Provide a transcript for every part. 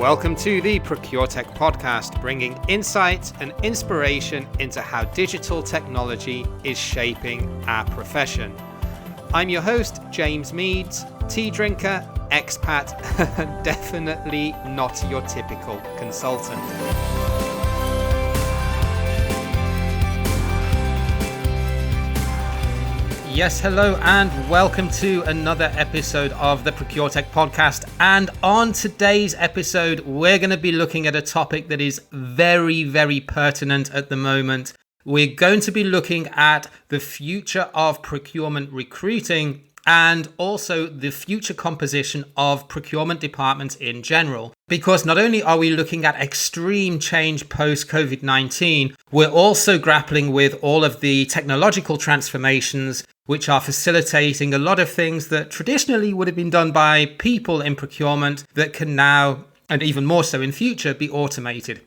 Welcome to the ProcureTech podcast, bringing insight and inspiration into how digital technology is shaping our profession. I'm your host, James Meads, tea drinker, expat, definitely not your typical consultant. Yes, hello, and welcome to another episode of the ProcureTech podcast. And on today's episode, we're going to be looking at a topic that is very, very pertinent at the moment. We're going to be looking at the future of procurement recruiting and also the future composition of procurement departments in general. Because not only are we looking at extreme change post-COVID-19, we're also grappling with all of the technological transformations which are facilitating a lot of things that traditionally would have been done by people in procurement that can now, and even more so in future, be automated.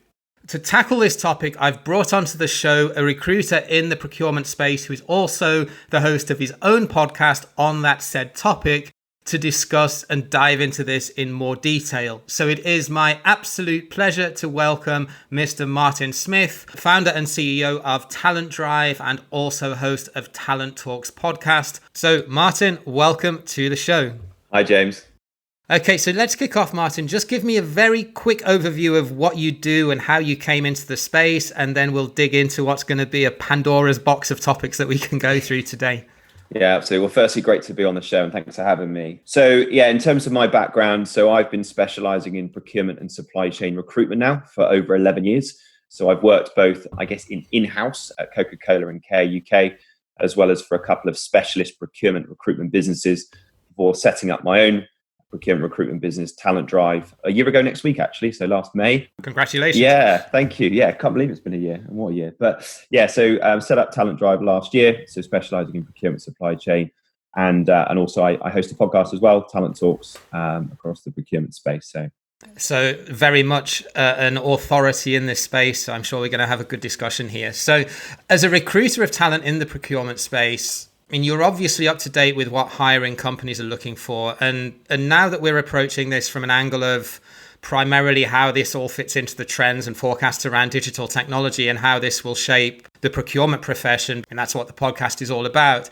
To tackle this topic, I've brought onto the show a recruiter in the procurement space who is also the host of his own podcast on that said topic to discuss and dive into this in more detail. So it is my absolute pleasure to welcome Mr. Martin Smith, founder and CEO of Talent Drive and also host of Talent Talks podcast. So Martin, welcome to the show. Hi, James. Okay, so let's kick off, Martin. Just give me a very quick overview of what you do and how you came into the space, and then we'll dig into what's going to be a Pandora's box of topics that we can go through today. Yeah, absolutely. Well, firstly, great to be on the show and thanks for having me. So yeah, in terms of my background, so I've been specialising in procurement and supply chain recruitment now for over 11 years. So I've worked both, I guess, in-house at Coca-Cola and Care UK, as well as for a couple of specialist procurement recruitment businesses before setting up my own procurement recruitment business, Talent Drive, a year ago next week, actually. So last May. Congratulations. Yeah, thank you. Yeah, can't believe it's been a year. And what a year. But yeah, so set up Talent Drive last year. So specializing in procurement supply chain. And also I host a podcast as well, Talent Talks, across the procurement space. So very much an authority in this space. So I'm sure we're going to have a good discussion here. So as a recruiter of talent in the procurement space, I mean, you're obviously up to date with what hiring companies are looking for. And now that we're approaching this from an angle of primarily how this all fits into the trends and forecasts around digital technology and how this will shape the procurement profession, and that's what the podcast is all about.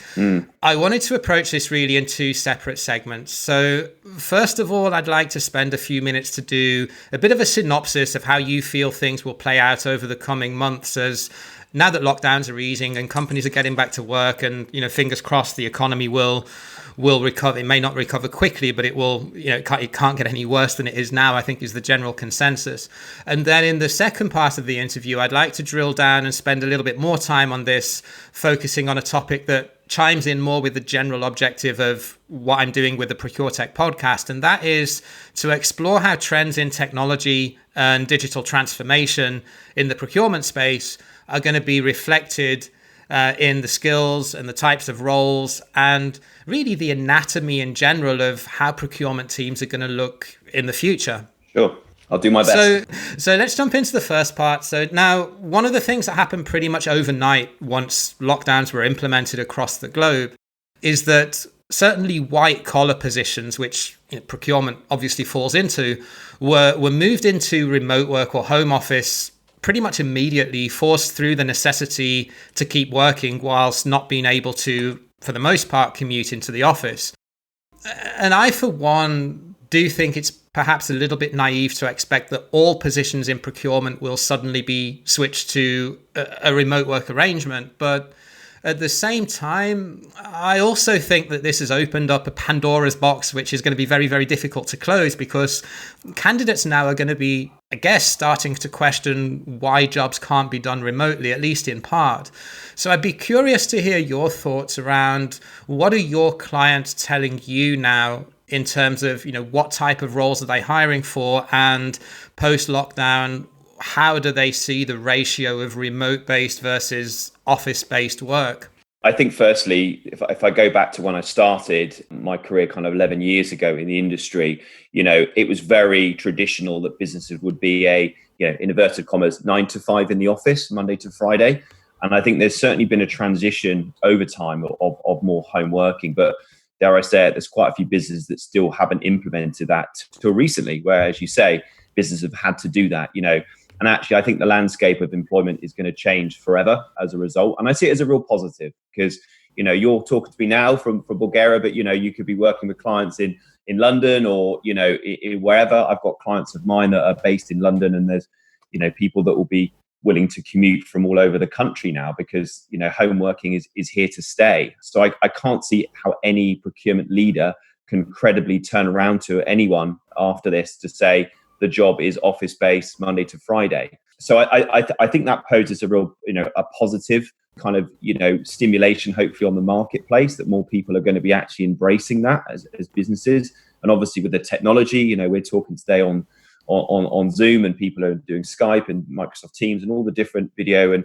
I wanted to approach this really in two separate segments. So first of all, I'd like to spend a few minutes to do a bit of a synopsis of how you feel things will play out over the coming months as now that lockdowns are easing and companies are getting back to work and, fingers crossed, the economy will recover. It may not recover quickly, but it will, it can't get any worse than it is now, I think is the general consensus. And then in the second part of the interview, I'd like to drill down and spend a little bit more time on this, focusing on a topic that chimes in more with the general objective of what I'm doing with the ProcureTech podcast. And that is to explore how trends in technology and digital transformation in the procurement space are going to be reflected in the skills and the types of roles and really the anatomy in general of how procurement teams are going to look in the future. Sure, I'll do my best. So let's jump into the first part. So now, one of the things that happened pretty much overnight once lockdowns were implemented across the globe is that certainly white collar positions, which procurement obviously falls into, were moved into remote work or home office pretty much immediately, forced through the necessity to keep working whilst not being able to, for the most part, commute into the office. And I, for one, do think it's perhaps a little bit naive to expect that all positions in procurement will suddenly be switched to a remote work arrangement. But at the same time, I also think that this has opened up a Pandora's box, which is going to be very, very difficult to close because candidates now are going to be, I guess, starting to question why jobs can't be done remotely, at least in part. So I'd be curious to hear your thoughts around what are your clients telling you now in terms of, what type of roles are they hiring for, and post-lockdown, how do they see the ratio of remote-based versus office-based work? I think firstly, if I go back to when I started my career kind of 11 years ago in the industry, it was very traditional that businesses would be in inverted commas, 9 to 5 in the office, Monday to Friday. And I think there's certainly been a transition over time of more home working. But dare I say it, there's quite a few businesses that still haven't implemented that till recently, where, as you say, businesses have had to do that, and actually I think the landscape of employment is going to change forever as a result. And I see it as a real positive because, you're talking to me now from Bulgaria, but, you could be working with clients in London or, wherever. I've got clients of mine that are based in London, and there's, people that will be willing to commute from all over the country now because, home working is here to stay. So I can't see how any procurement leader can credibly turn around to anyone after this to say the job is office based Monday to Friday. So I think that poses a real, a positive kind of, stimulation, hopefully on the marketplace, that more people are going to be actually embracing that as businesses. And obviously with the technology, we're talking today on Zoom, and people are doing Skype and Microsoft Teams and all the different video and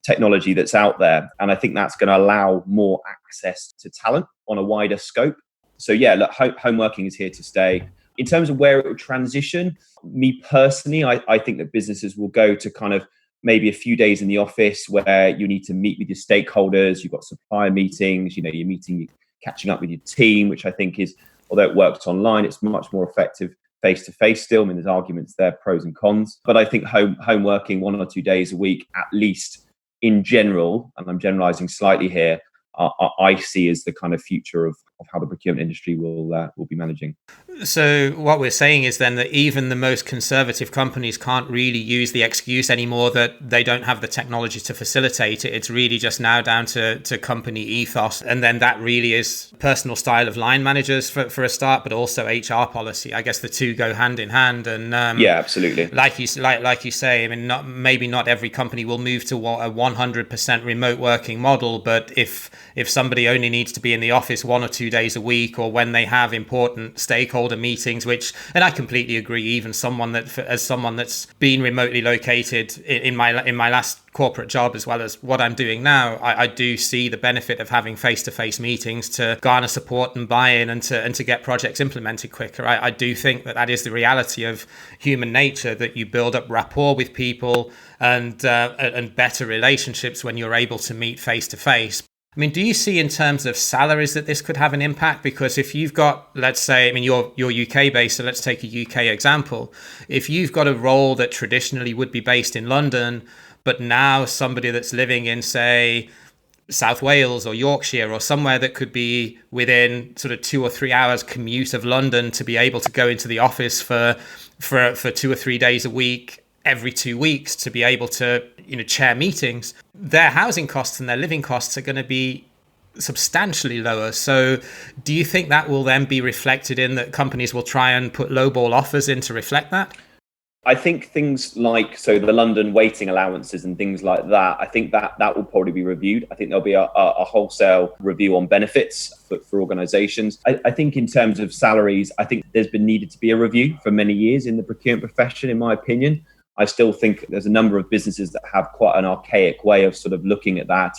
technology that's out there. And I think that's going to allow more access to talent on a wider scope. So yeah, look, home working is here to stay. In terms of where it will transition, me personally, I think that businesses will go to kind of maybe a few days in the office where you need to meet with your stakeholders. You've got supplier meetings, you're catching up with your team, which I think is, although it works online, it's much more effective face-to-face still. I mean, there's arguments there, pros and cons. But I think home working 1 or 2 days a week, at least in general, and I'm generalizing slightly here, I see as the kind of future of how the procurement industry will be managing. So what we're saying is then that even the most conservative companies can't really use the excuse anymore that they don't have the technology to facilitate it. It's really just now down to company ethos. And then that really is personal style of line managers for a start, but also HR policy. I guess the two go hand in hand. And yeah, absolutely. Like you say, I mean, maybe not every company will move to a 100% remote working model, but if somebody only needs to be in the office 1 or 2 days a week, or when they have important stakeholder meetings, and I completely agree, even someone that's been remotely located in my last corporate job, as well as what I'm doing now, I do see the benefit of having face-to-face meetings to garner support and buy-in and to get projects implemented quicker. I do think that is the reality of human nature, that you build up rapport with people and better relationships when you're able to meet face-to-face. I mean, do you see in terms of salaries that this could have an impact? Because if you've got, let's say, I mean, you're UK based, so let's take a UK example. If you've got a role that traditionally would be based in London, but now somebody that's living in, say, South Wales or Yorkshire or somewhere that could be within sort of 2 or 3 hours commute of London, to be able to go into the office for 2 or 3 days a week, every 2 weeks, to be able to chair meetings, their housing costs and their living costs are going to be substantially lower. So do you think that will then be reflected in that companies will try and put lowball offers in to reflect that? I think things like, so the London waiting allowances and things like that, I think that will probably be reviewed. I think there'll be a wholesale review on benefits for organisations. I think in terms of salaries, I think there's been needed to be a review for many years in the procurement profession, in my opinion. I still think there's a number of businesses that have quite an archaic way of sort of looking at that.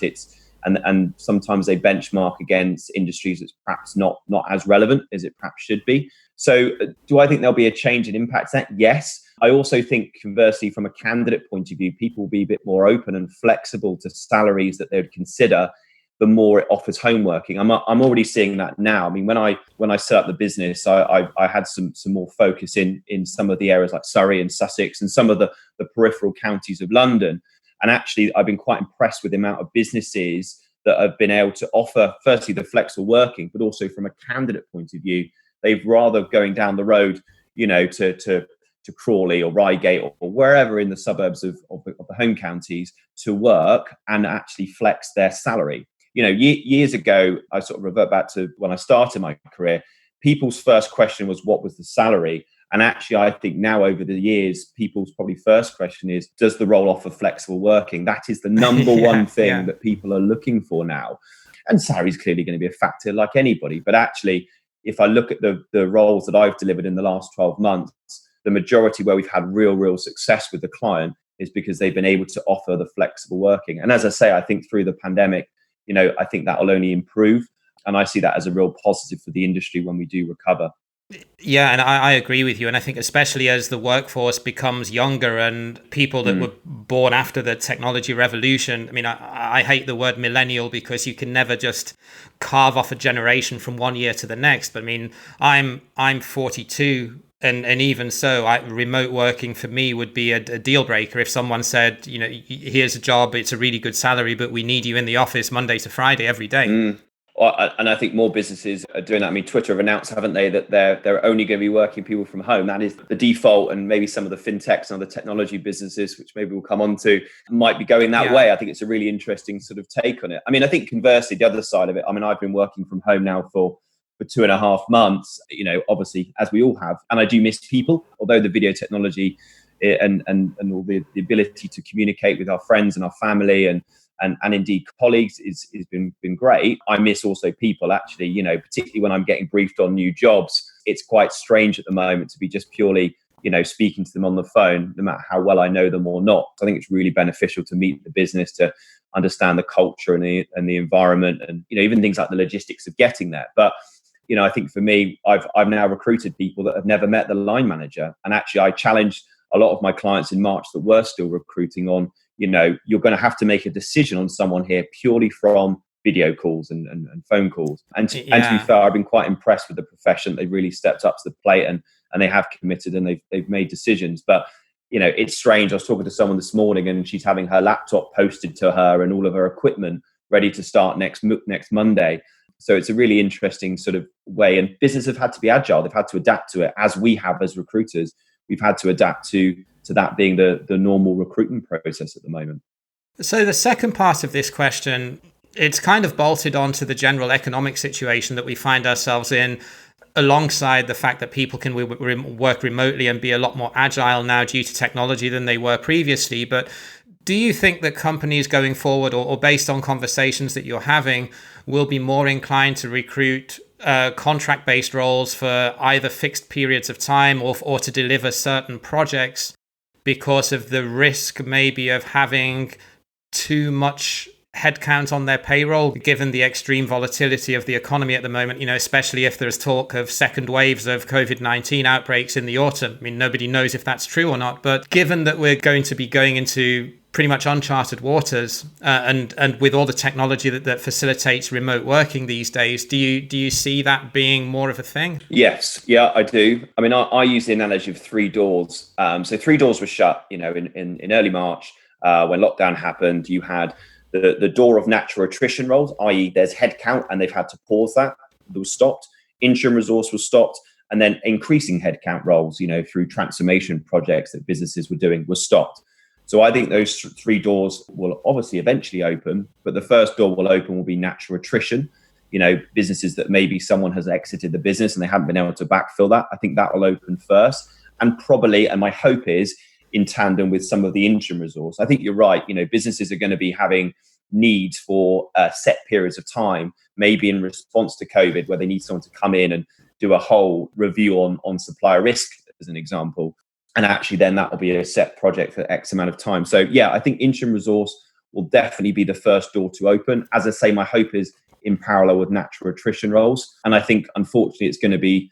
And sometimes they benchmark against industries that's perhaps not as relevant as it perhaps should be. So do I think there'll be a change in impact? Yes. I also think, conversely, from a candidate point of view, people will be a bit more open and flexible to salaries that they would consider, the more it offers home working. I'm already seeing that now. I mean, when I set up the business, I had some more focus in some of the areas like Surrey and Sussex and some of the peripheral counties of London. And actually, I've been quite impressed with the amount of businesses that have been able to offer, firstly, the flexible working, but also from a candidate point of view, they've rather going down the road, to Crawley or Reigate or wherever in the suburbs of the home counties to work and actually flex their salary. Years ago, I sort of revert back to when I started my career, people's first question was, what was the salary? And actually, I think now over the years, people's probably first question is, does the role offer flexible working? That is the number one thing that people are looking for now. And salary is clearly going to be a factor like anybody. But actually, if I look at the roles that I've delivered in the last 12 months, the majority where we've had real success with the client is because they've been able to offer the flexible working. And as I say, I think through the pandemic, I think that will only improve. And I see that as a real positive for the industry when we do recover. Yeah, and I agree with you. And I think especially as the workforce becomes younger and people that were born after the technology revolution, I mean, I hate the word millennial because you can never just carve off a generation from one year to the next. But I mean, I'm 42 And even so, remote working for me would be a deal breaker. If someone said, here's a job, it's a really good salary, but we need you in the office Monday to Friday every day. And I think more businesses are doing that. I mean, Twitter have announced, haven't they, that they're only going to be working people from home. That is the default, and maybe some of the fintechs and other technology businesses, which maybe we'll come on to, might be going that way. I think it's a really interesting sort of take on it. I mean, I think conversely, the other side of it, I mean, I've been working from home now for 2.5 months, obviously, as we all have. And I do miss people, although the video technology and all the ability to communicate with our friends and our family and indeed colleagues is been great. I miss also people, actually, particularly when I'm getting briefed on new jobs. It's quite strange at the moment to be just purely, speaking to them on the phone, no matter how well I know them or not. I think it's really beneficial to meet the business, to understand the culture and the environment, and even things like the logistics of getting there. But I think for me, I've now recruited people that have never met the line manager, and actually I challenged a lot of my clients in March that were still recruiting on, you're going to have to make a decision on someone here purely from video calls and phone calls. And to be fair, I've been quite impressed with the profession. They've really stepped up to the plate and they have committed and they've made decisions. But it's strange. I was talking to someone this morning and she's having her laptop posted to her and all of her equipment ready to start next Monday. So it's a really interesting sort of way. And businesses have had to be agile. They've had to adapt to it, as we have as recruiters. We've had to adapt to that being the normal recruitment process at the moment. So the second part of this question, it's kind of bolted onto the general economic situation that we find ourselves in, alongside the fact that people can work remotely and be a lot more agile now due to technology than they were previously. But do you think that companies going forward, or based on conversations that you're having, will be more inclined to recruit contract-based roles for either fixed periods of time or to deliver certain projects because of the risk maybe of having too much headcount on their payroll, given the extreme volatility of the economy at the moment, especially if there's talk of second waves of COVID-19 outbreaks in the autumn? I mean, nobody knows if that's true or not, but given that we're going to be going into pretty much uncharted waters, and with all the technology that facilitates remote working these days, do you see that being more of a thing? Yes, yeah, I do. I mean, I use the analogy of three doors. So three doors were shut, in early March when lockdown happened. You had the door of natural attrition roles, i.e. there's headcount and they've had to pause that. It was stopped. Interim resource was stopped. And then increasing headcount roles, through transformation projects that businesses were doing, was stopped. So I think those three doors will obviously eventually open, but the first door will be natural attrition. Businesses that maybe someone has exited the business and they haven't been able to backfill that. I think that will open first, and probably, and my hope is, in tandem with some of the interim resource. I think you're right. Businesses are going to be having needs for set periods of time, maybe in response to COVID, where they need someone to come in and do a whole review on supplier risk, as an example. And actually then that will be a set project for X amount of time. So yeah, I think interim resource will definitely be the first door to open. As I say, my hope is in parallel with natural attrition roles. And I think, unfortunately, it's going to be,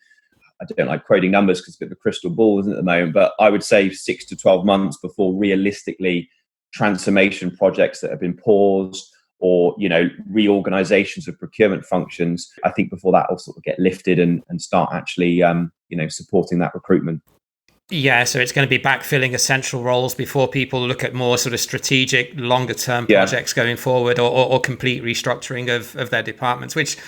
I don't like quoting numbers because it's a bit of a crystal ball, isn't it, at the moment, but I would say 6 to 12 months before realistically transformation projects that have been paused or, reorganizations of procurement functions, I think before that will sort of get lifted and start actually, supporting that recruitment. Yeah, so it's going to be backfilling essential roles before people look at more sort of strategic, longer term projects going forward, or complete restructuring of their departments, which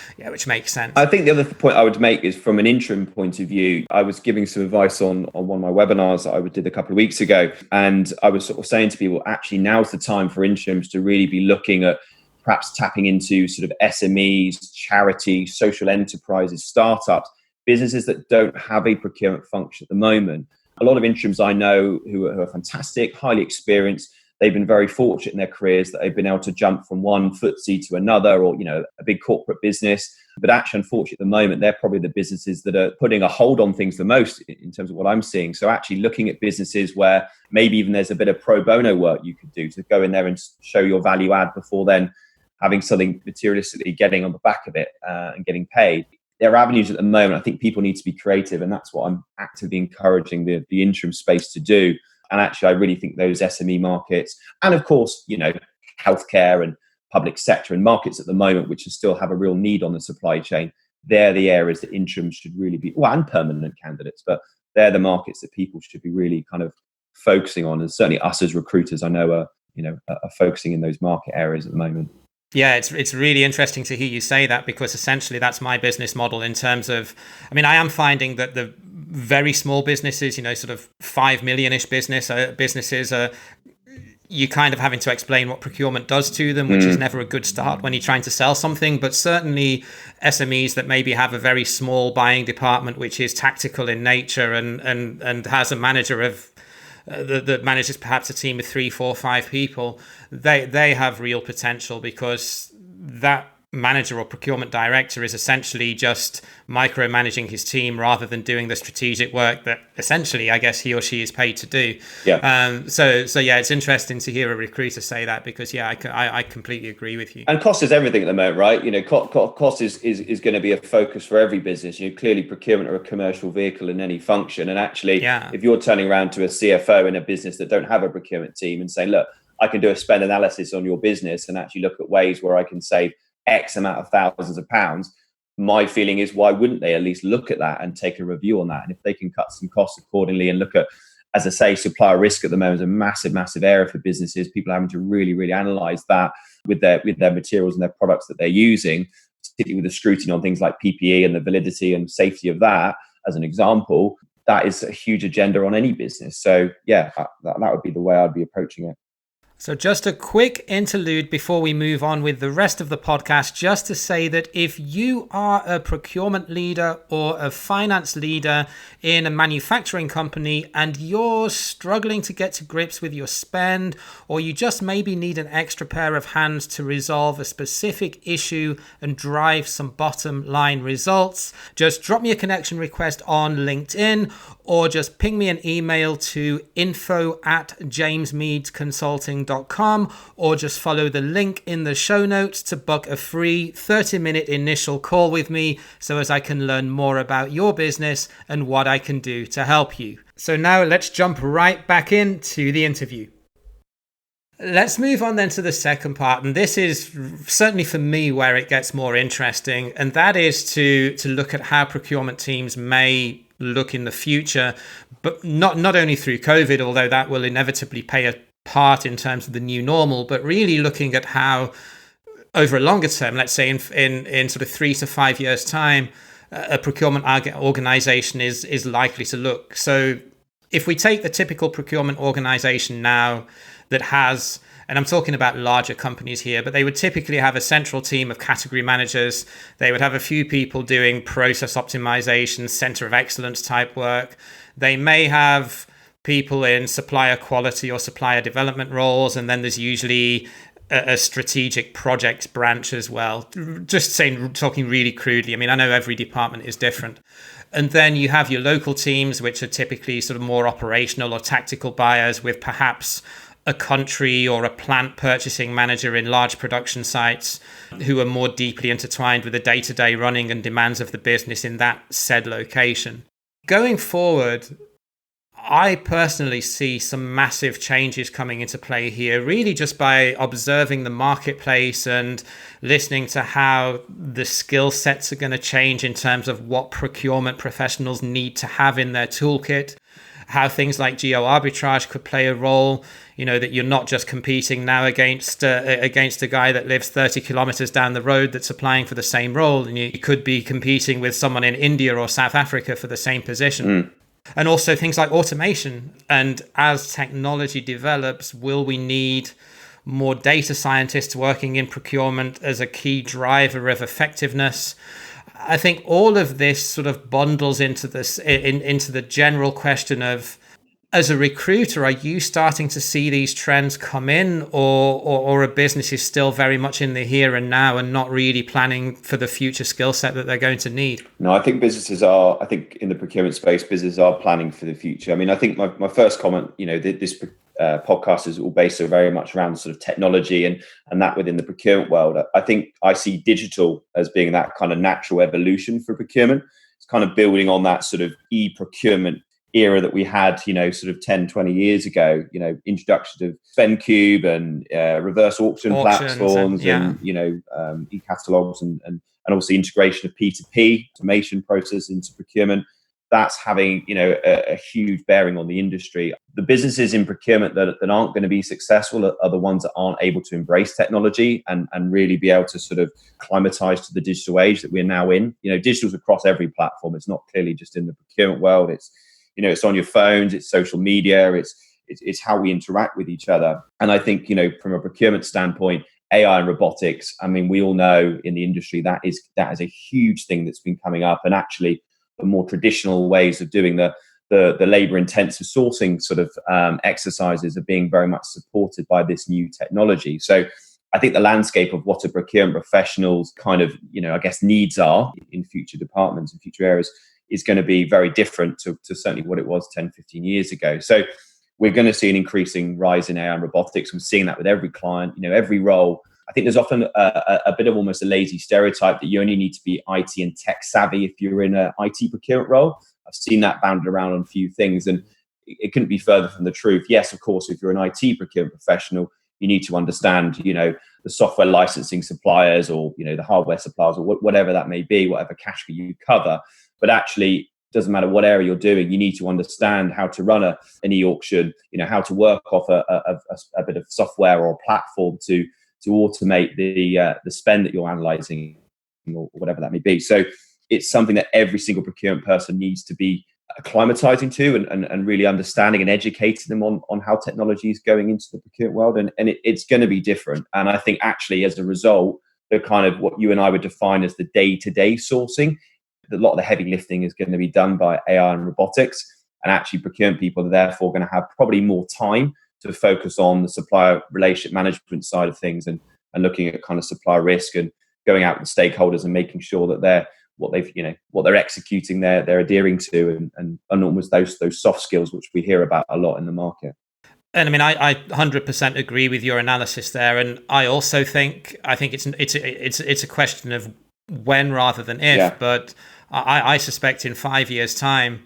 makes sense. I think the other point I would make is, from an interim point of view, I was giving some advice on one of my webinars that I did a couple of weeks ago. And I was sort of saying to people, actually, now's the time for interims to really be looking at perhaps tapping into sort of SMEs, charities, social enterprises, startups, businesses that don't have a procurement function at the moment. A lot of interims I know who are fantastic, highly experienced. They've been very fortunate in their careers that they've been able to jump from one FTSE to another, or, a big corporate business. But actually, unfortunately, at the moment, they're probably the businesses that are putting a hold on things the most in terms of what I'm seeing. So actually looking at businesses where maybe even there's a bit of pro bono work you could do to go in there and show your value add before then having something materialistically getting on the back of it and getting paid. There are avenues at the moment. I think people need to be creative, and that's what I'm actively encouraging the interim space to do. And actually, I really think those SME markets, and of course, healthcare and public sector and markets at the moment, which still have a real need on the supply chain, they're the areas that interims should really be, and permanent candidates, but they're the markets that people should be really kind of focusing on. And certainly us as recruiters, I know are focusing in those market areas at the moment. Yeah, it's really interesting to hear you say that, because essentially that's my business model in terms of, I mean, I am finding that the very small businesses, sort of 5 million-ish businesses are, you kind of having to explain what procurement does to them, which is never a good start when you're trying to sell something. But certainly SMEs that maybe have a very small buying department, which is tactical in nature and has a manager of that manages perhaps a team of 3, 4, 5 people, they have real potential, because that manager or procurement director is essentially just micromanaging his team rather than doing the strategic work that essentially I guess he or she is paid to do. So yeah, it's interesting to hear a recruiter say that, because I completely agree with you. And cost is everything at the moment, right? Cost is going to be a focus for every business. Clearly procurement are a commercial vehicle in any function, and actually if you're turning around to a CFO in a business that don't have a procurement team and saying, look, I can do a spend analysis on your business and actually look at ways where I can save X amount of thousands of pounds, my feeling is, why wouldn't they at least look at that and take a review on that? And if they can cut some costs accordingly and look at, as I say, supplier risk at the moment is a massive area for businesses. People are having to really analyze that with their materials and their products that they're using, particularly with the scrutiny on things like PPE and the validity and safety of that, as an example. That is a huge agenda on any business. So yeah, that would be the way I'd be approaching it. So just a quick interlude before we move on with the rest of the podcast, just to say that if you are a procurement leader or a finance leader in a manufacturing company and you're struggling to get to grips with your spend, or you just maybe need an extra pair of hands to resolve a specific issue and drive some bottom line results, just drop me a connection request on LinkedIn, or just ping me an email to info@jamesmeadsconsulting.com, or just follow the link in the show notes to book a free 30-minute initial call with me, so as I can learn more about your business and what I can do to help you. So now let's jump right back into the interview. Let's move on then to the second part, and this is certainly for me where it gets more interesting, and that is to look at how procurement teams may look in the future, but not only through COVID, although that will inevitably play a part in terms of the new normal, but really looking at how over a longer term, let's say in sort of 3 to 5 years time, a procurement organization is likely to look. So if we take the typical procurement organization now that has, and I'm talking about larger companies here, but they would typically have a central team of category managers. They would have a few people doing process optimization, center of excellence type work. They may have people in supplier quality or supplier development roles, and then there's usually a strategic projects branch as well. Just talking really crudely. I mean, I know every department is different. And then you have your local teams, which are typically sort of more operational or tactical buyers, with perhaps a country or a plant purchasing manager in large production sites who are more deeply intertwined with the day-to-day running and demands of the business in that said location. Going forward, I personally see some massive changes coming into play here, really just by observing the marketplace and listening to how the skill sets are going to change in terms of what procurement professionals need to have in their toolkit, how things like geo arbitrage could play a role, that you're not just competing now against a guy that lives 30 kilometers down the road that's applying for the same role, and you could be competing with someone in India or South Africa for the same position. And also things like automation. And as technology develops, will we need more data scientists working in procurement as a key driver of effectiveness? I think all of this sort of bundles into the general question of, as a recruiter, are you starting to see these trends come in, or a business is still very much in the here and now and not really planning for the future skill set that they're going to need? No, I think I think in the procurement space, businesses are planning for the future. I mean, I think my first comment, this podcast is all based very much around sort of technology and that within the procurement world. I think I see digital as being that kind of natural evolution for procurement. It's kind of building on that sort of e-procurement era that we had, sort of 10, 20 years ago, introduction of SpendCube and reverse auction platforms and e-catalogs and obviously integration of P2P automation process into procurement. that's having, a huge bearing on the industry. The businesses in procurement that aren't going to be successful are the ones that aren't able to embrace technology and really be able to sort of climatize to the digital age that we're now in. Digital's across every platform. It's not clearly just in the procurement world. It's on your phones, it's social media, it's how we interact with each other. And I think, from a procurement standpoint, AI and robotics, I mean, we all know in the industry that is a huge thing that's been coming up. And actually, the more traditional ways of doing the labor intensive sourcing sort of exercises are being very much supported by this new technology. So I think the landscape of what a procurement professional's kind of, I guess, needs are in future departments and future areas is going to be very different to certainly what it was 10, 15 years ago. So we're going to see an increasing rise in AI and robotics. We're seeing that with every client, every role. I think there's often a bit of almost a lazy stereotype that you only need to be IT and tech savvy if you're in an IT procurement role. I've seen that bounded around on a few things, and it couldn't be further from the truth. Yes, of course, if you're an IT procurement professional, you need to understand, the software licensing suppliers or, the hardware suppliers or whatever that may be, whatever category you cover. But actually, doesn't matter what area you're doing, you need to understand how to run an e-auction, how to work off a bit of software or platform to automate the spend that you're analyzing or whatever that may be. So it's something that every single procurement person needs to be acclimatizing to and really understanding and educating them on how technology is going into the procurement world. And it's going to be different. And I think actually as a result, the kind of what you and I would define as the day-to-day sourcing, a lot of the heavy lifting is going to be done by AI and robotics. And actually procurement people are therefore going to have probably more time to focus on the supplier relationship management side of things and looking at kind of supplier risk and going out with stakeholders and making sure that what they're executing, they're adhering to and almost those soft skills which we hear about a lot in the market. And I mean, I 100% agree with your analysis there, and I also think it's a question of when rather than if. Yeah. But I suspect in 5 years' time,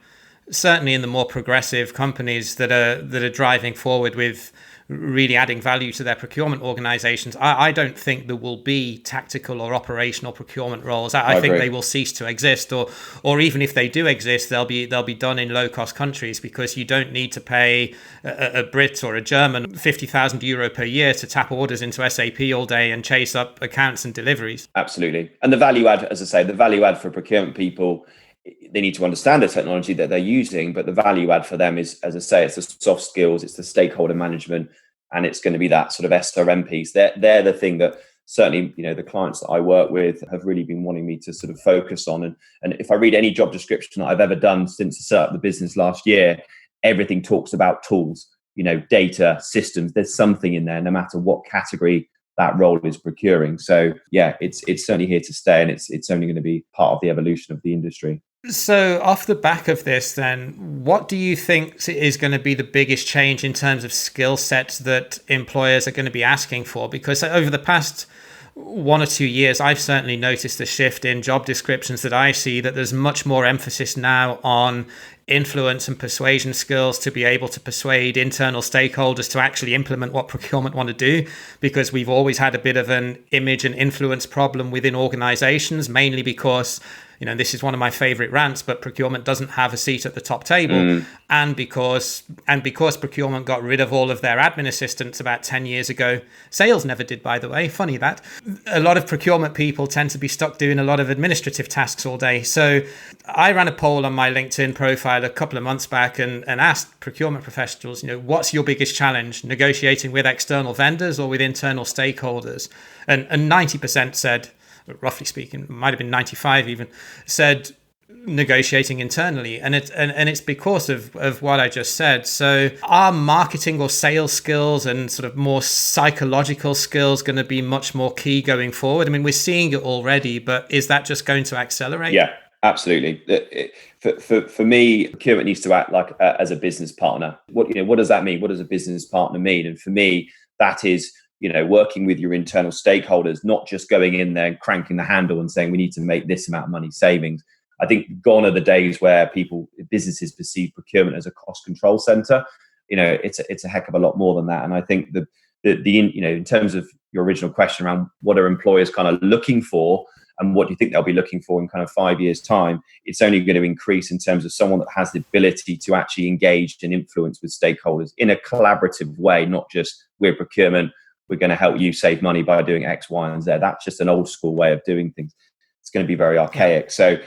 certainly in the more progressive companies that are driving forward with really adding value to their procurement organizations, I don't think there will be tactical or operational procurement roles. I think they will cease to exist, or even if they do exist, they'll be done in low-cost countries, because you don't need to pay a Brit or a German €50,000 per year to tap orders into SAP all day and chase up accounts and deliveries. Absolutely. And the value add, as I say, the value add for procurement people, they need to understand the technology that they're using, but the value add for them is, as I say, it's the soft skills, it's the stakeholder management, and it's going to be that sort of SRM piece. They're the thing that certainly, the clients that I work with have really been wanting me to sort of focus on. And if I read any job description that I've ever done since I set up the business last year, everything talks about tools, data, systems. There's something in there, no matter what category that role is procuring. So yeah, it's certainly here to stay, and it's only going to be part of the evolution of the industry. So off the back of this, then, what do you think is going to be the biggest change in terms of skill sets that employers are going to be asking for? Because over the past 1 or 2 years, I've certainly noticed a shift in job descriptions that I see, that there's much more emphasis now on influence and persuasion skills to be able to persuade internal stakeholders to actually implement what procurement want to do, because we've always had a bit of an image and influence problem within organizations, mainly because this is one of my favorite rants, but procurement doesn't have a seat at the top table. And because procurement got rid of all of their admin assistants about 10 years ago, sales never did, by the way, funny that, a lot of procurement people tend to be stuck doing a lot of administrative tasks all day. So I ran a poll on my LinkedIn profile a couple of months back and asked procurement professionals, what's your biggest challenge, negotiating with external vendors or with internal stakeholders? And 90% said, roughly speaking, might have been 95 even, said negotiating internally. And it's because of what I just said. So are marketing or sales skills and sort of more psychological skills going to be much more key going forward? I mean, we're seeing it already, but is that just going to accelerate? Yeah, absolutely. For me, procurement needs to act like as a business partner. What does that mean? What does a business partner mean? And for me, that is working with your internal stakeholders, not just going in there and cranking the handle and saying we need to make this amount of money savings. I think gone are the days where businesses perceive procurement as a cost control center. It's a heck of a lot more than that. And I think in terms of your original question around what are employers kind of looking for, and what do you think they'll be looking for in kind of 5 years' time, it's only going to increase in terms of someone that has the ability to actually engage and influence with stakeholders in a collaborative way, not just we're procurement, we're going to help you save money by doing X, Y, and Z. That's just an old school way of doing things. It's going to be very archaic. So,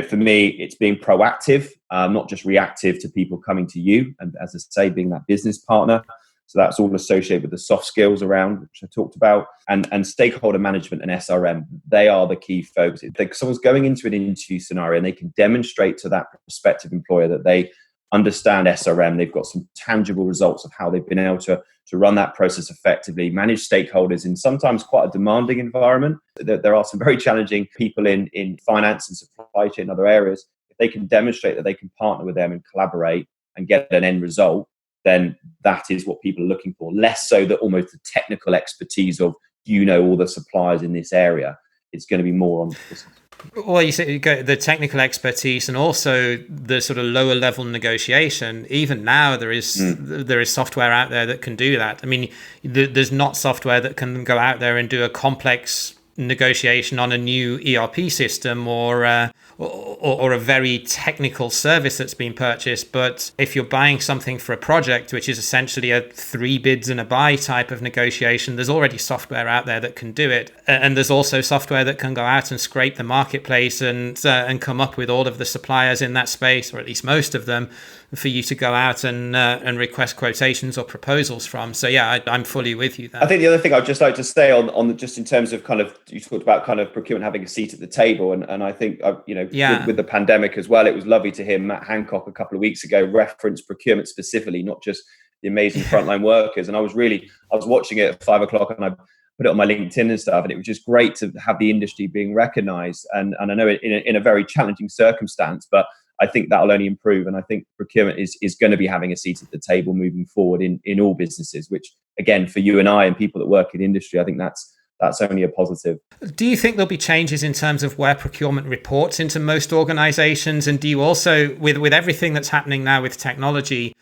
for me, it's being proactive, not just reactive to people coming to you. And as I say, being that business partner. So that's all associated with the soft skills around, which I talked about, and stakeholder management and SRM. They are the key focus. If someone's going into an interview scenario and they can demonstrate to that prospective employer that they understand SRM, they've got some tangible results of how they've been able to run that process effectively, manage stakeholders in sometimes quite a demanding environment. There are some very challenging people in finance and supply chain and other areas. If they can demonstrate that they can partner with them and collaborate and get an end result, then that is what people are looking for. Less so that almost the technical expertise of, all the suppliers in this area. It's going to be more on this. Well, you say the technical expertise and also the sort of lower level negotiation. Even now, there is software out there that can do that. I mean, there's not software that can go out there and do a complex negotiation on a new ERP system or a very technical service that's been purchased. But if you're buying something for a project, which is essentially a 3 bids and a buy type of negotiation, there's already software out there that can do it. And there's also software that can go out and scrape the marketplace and come up with all of the suppliers in that space, or at least most of them, for you to go out and request quotations or proposals from. So yeah, I'm fully with you there. I think the other thing I'd just like to say on just in terms of kind of, you talked about kind of procurement having a seat at the table, and I think with the pandemic as well, it was lovely to hear Matt Hancock a couple of weeks ago reference procurement specifically, not just the amazing frontline workers. And I was watching it at 5 o'clock, and I put it on my LinkedIn and stuff, and it was just great to have the industry being recognized. And I know in a very challenging circumstance, but I think that'll only improve. And I think procurement is going to be having a seat at the table moving forward in all businesses, which again, for you and I and people that work in industry, I think that's only a positive. Do you think there'll be changes in terms of where procurement reports into most organizations? And do you also, with everything that's happening now with technology,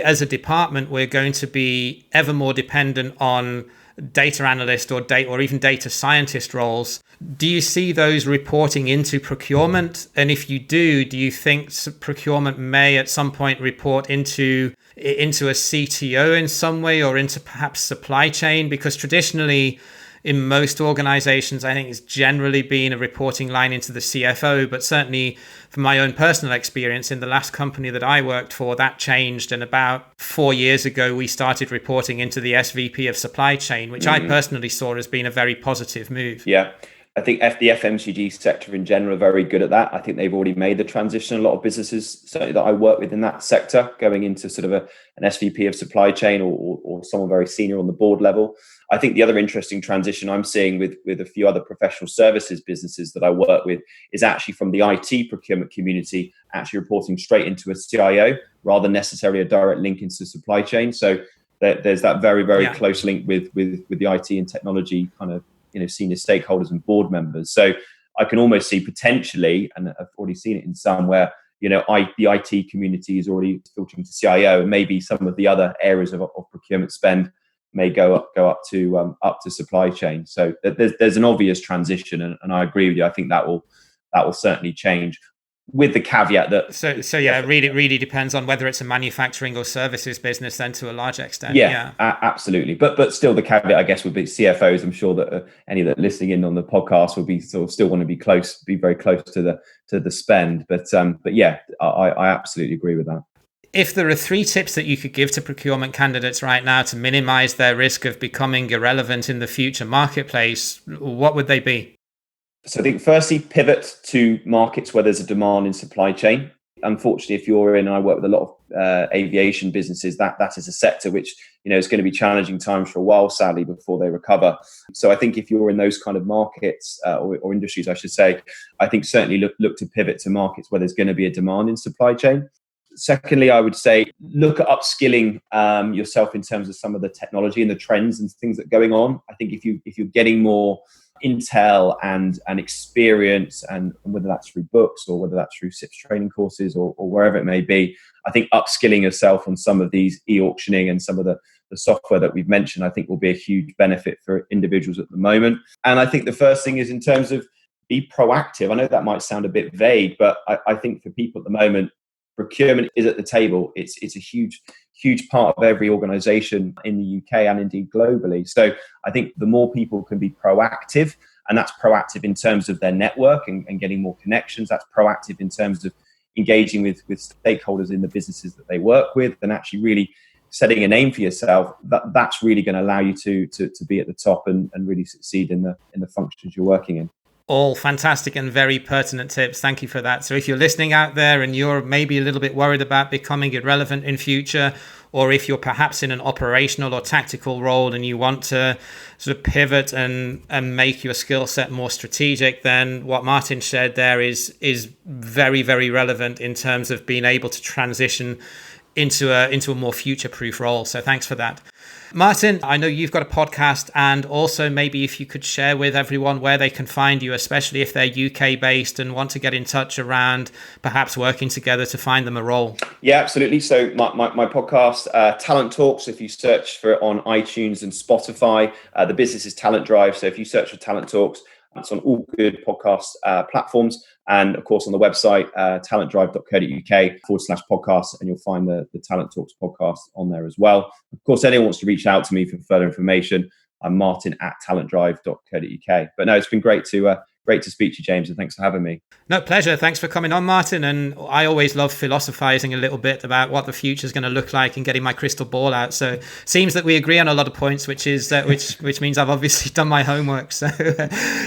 as a department, we're going to be ever more dependent on data analyst or even data scientist roles? Do you see those reporting into procurement? And if you do you think procurement may at some point report into a CTO in some way, or into perhaps supply chain? Because traditionally, in most organizations, I think it's generally been a reporting line into the CFO, but certainly from my own personal experience in the last company that I worked for, that changed. And about 4 years ago, we started reporting into the SVP of supply chain, which I personally saw as being a very positive move. Yeah. I think the FMCG sector in general are very good at that. I think they've already made the transition. A lot of businesses, certainly that I work with in that sector, going into sort of an SVP of supply chain or someone very senior on the board level. I think the other interesting transition I'm seeing with a few other professional services businesses that I work with is actually from the IT procurement community, actually reporting straight into a CIO rather than necessarily a direct link into supply chain. So there's that very, very close link with the IT and technology kind of senior stakeholders and board members. So I can almost see potentially, and I've already seen it in some where the IT community is already filtering to CIO, and maybe some of the other areas of procurement spend may go up to supply chain. So there's an obvious transition, and I agree with you. I think that will certainly change, with the caveat that it really depends on whether it's a manufacturing or services business then to a large extent. Absolutely, but still the caveat I guess would be CFOs. I'm sure that any that are listening in on the podcast will be sort of still want to be very close to the spend, but I absolutely agree with that. If there are 3 tips that you could give to procurement candidates right now to minimize their risk of becoming irrelevant in the future marketplace, what would they be? So I think firstly, pivot to markets where there's a demand in supply chain. Unfortunately, if you're I work with a lot of aviation businesses, that is a sector which, is going to be challenging times for a while, sadly, before they recover. So I think if you're in those kind of markets or industries, I should say, I think certainly look to pivot to markets where there's going to be a demand in supply chain. Secondly, I would say look at upskilling yourself in terms of some of the technology and the trends and things that are going on. I think if you're getting more intel and experience, and whether that's through books or whether that's through SIPS training courses or wherever it may be, I think upskilling yourself on some of these e-auctioning and some of the software that we've mentioned, I think will be a huge benefit for individuals at the moment. And I think the first thing is in terms of be proactive. I know that might sound a bit vague, but I think for people at the moment, procurement is at the table. It's a huge part of every organization in the UK and indeed globally. So I think the more people can be proactive, and that's proactive in terms of their network and getting more connections. That's proactive in terms of engaging with stakeholders in the businesses that they work with, and actually really setting a name for yourself. That's really going to allow you to be at the top and really succeed in the functions you're working in. All fantastic and very pertinent tips. Thank you for that. So if you're listening out there and you're maybe a little bit worried about becoming irrelevant in future, or if you're perhaps in an operational or tactical role and you want to sort of pivot and make your skill set more strategic, then what Martin shared there is very, very relevant in terms of being able to transition into a more future-proof role. So thanks for that. Martin, I know you've got a podcast, and also maybe if you could share with everyone where they can find you, especially if they're UK based and want to get in touch around perhaps working together to find them a role. Yeah, absolutely. So my podcast, Talent Talks, if you search for it on iTunes and Spotify, the business is Talent Drive. So if you search for Talent Talks, it's on all good podcast platforms. And of course, on the website, talentdrive.co.uk/podcast, and you'll find the Talent Talks podcast on there as well. Of course, anyone wants to reach out to me for further information, I'm martin@talentdrive.co.uk. But no, it's been great to speak to you, James, and thanks for having me. No, pleasure. Thanks for coming on, Martin. And I always love philosophizing a little bit about what the future is going to look like and getting my crystal ball out. So it seems that we agree on a lot of points, which is which means I've obviously done my homework. So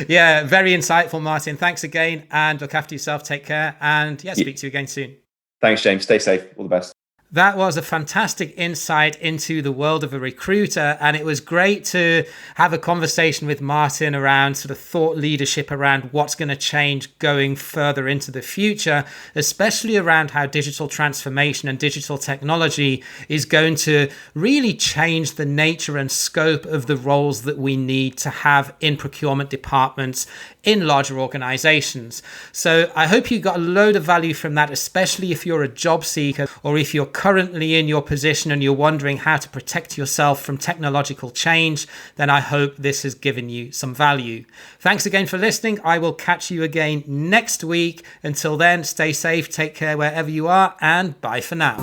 yeah, very insightful, Martin. Thanks again, and look after yourself. Take care, and speak to you again soon. Thanks, James. Stay safe. All the best. That was a fantastic insight into the world of a recruiter, and it was great to have a conversation with Martin around sort of thought leadership around what's going to change going further into the future, especially around how digital transformation and digital technology is going to really change the nature and scope of the roles that we need to have in procurement departments in larger organizations. So I hope you got a load of value from that, especially if you're a job seeker or if you're currently in your position and you're wondering how to protect yourself from technological change, then I hope this has given you some value. Thanks again for listening. I will catch you again next week. Until then, stay safe, take care wherever you are, and bye for now.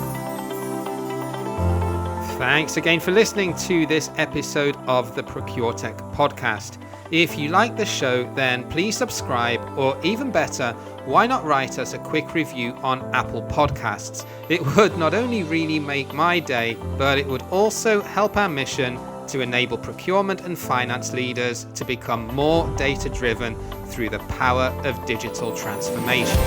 Thanks again for listening to this episode of the ProcureTech podcast. If you like the show, then please subscribe, or even better, why not write us a quick review on Apple Podcasts? It would not only really make my day, but it would also help our mission to enable procurement and finance leaders to become more data-driven through the power of digital transformation.